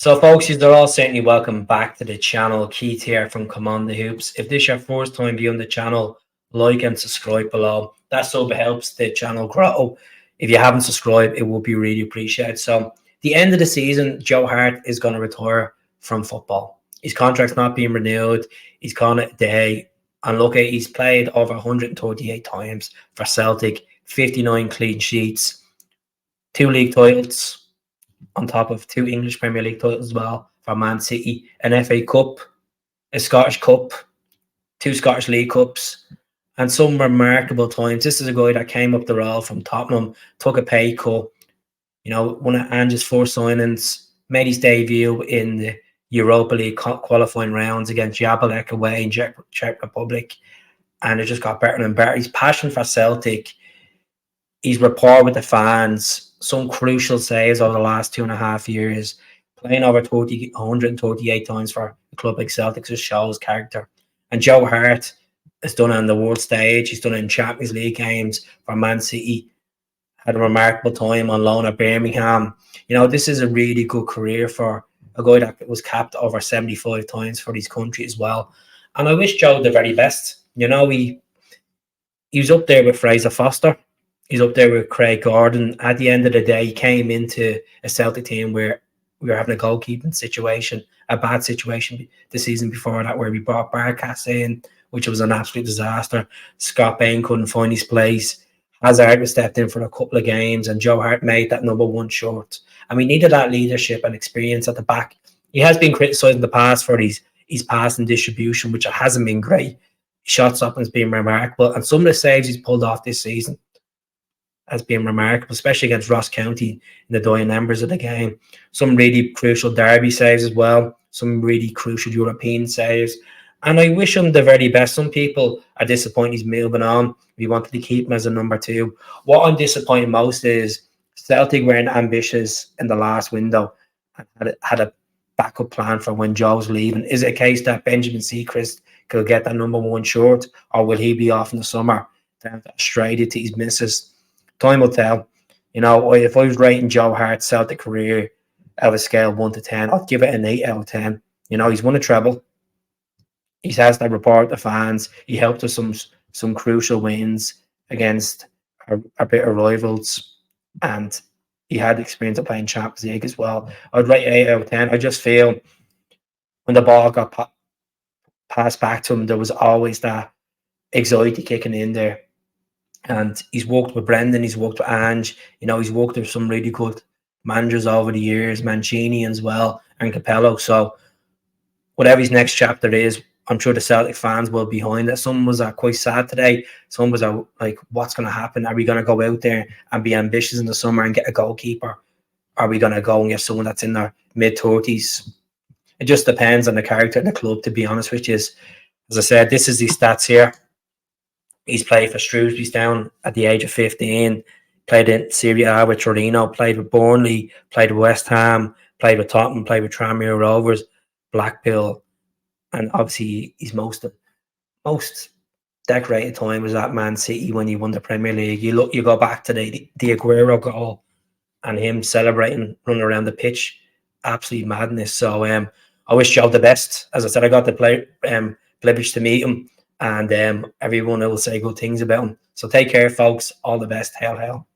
So, folks, you're all certainly welcome back to the channel. Keith here from Command the Hoops. If this is your first time viewing the channel, like and subscribe below. That sub helps the channel grow. If you haven't subscribed, it would be really appreciated. So, the end of the season, Joe Hart is going to retire from football. His contract's not being renewed. He's gone a day. And look, he's played over 138 times for Celtic, 59 clean sheets, 2 league titles, on top of 2 English Premier League titles as well for Man City, an FA Cup, a Scottish Cup, 2 Scottish League Cups, and some remarkable times. This is a guy that came up the road from Tottenham, took a pay cut, one of Ange's first signings, made his debut in the Europa League qualifying rounds against Jablonec away in Czech Republic, and it just got better and better. His passion for Celtic, his rapport with the fans, some crucial saves over the last 2.5 years, playing over 138 times for a club like Celtic just shows character. And Joe Hart has done it on the world stage. He's done it in Champions League games for Man City. Had a remarkable time on loan at Birmingham. This is a really good career for a guy that was capped over 75 times for his country as well. And I wish Joe the very best. He was up there with Fraser Foster. He's up there with Craig Gordon. At the end of the day, he came into a Celtic team where we were having a goalkeeping situation, a bad situation the season before that, where we brought Barkas in, which was an absolute disaster. Scott Bain couldn't find his place. Hazard was stepped in for a couple of games, and Joe Hart made that #1 short. And we needed that leadership and experience at the back. He has been criticised in the past for his passing distribution, which hasn't been great. Shot stopping has been remarkable, and some of the saves he's pulled off this season has been remarkable, especially against Ross County in the dying embers of the game. Some really crucial derby saves as well, some really crucial European saves. And I wish him the very best. Some people are disappointed he's moving on. We wanted to keep him as a #2. What I'm disappointed most is Celtic weren't ambitious in the last window and had a backup plan for when Joe's leaving. Is it a case that Benjamin Seacrest could get that #1 short, or will he be off in the summer down to Australia to his missus? Time will tell. If I was rating Joe Hart's Celtic career out of a scale of 1 to 10, I'd give it an 8 out of 10. He's won a treble. He has that rapport with the fans. He helped us some crucial wins against our bitter rivals, and he had experience of playing Champions League as well. I'd rate 8 out of 10. I just feel when the ball got passed back to him, there was always that anxiety kicking in there. And he's worked with Brendan, he's worked with Ange, he's worked with some really good managers over the years, Mancini as well, and Capello. So whatever his next chapter is, I'm sure the Celtic fans will be behind it. Some was quite sad today. Some was like, what's going to happen? Are we going to go out there and be ambitious in the summer and get a goalkeeper? Are we going to go and get someone that's in their mid-30s? It just depends on the character of the club, to be honest with you. As I said, this is his stats here. He's played for Shrewsbury Town at the age of 15, played in Serie A with Torino, played with Burnley, played with West Ham, played with Tottenham, played with Tranmere Rovers, Blackpool, and obviously his most decorated time was at Man City when he won the Premier League. You go back to the Aguero goal and him celebrating, running around the pitch, absolute madness. So I wish Joe the best. As I said, I got the privilege to meet him, and everyone will say good things about him. So take care, folks. All the best. Hail, hail.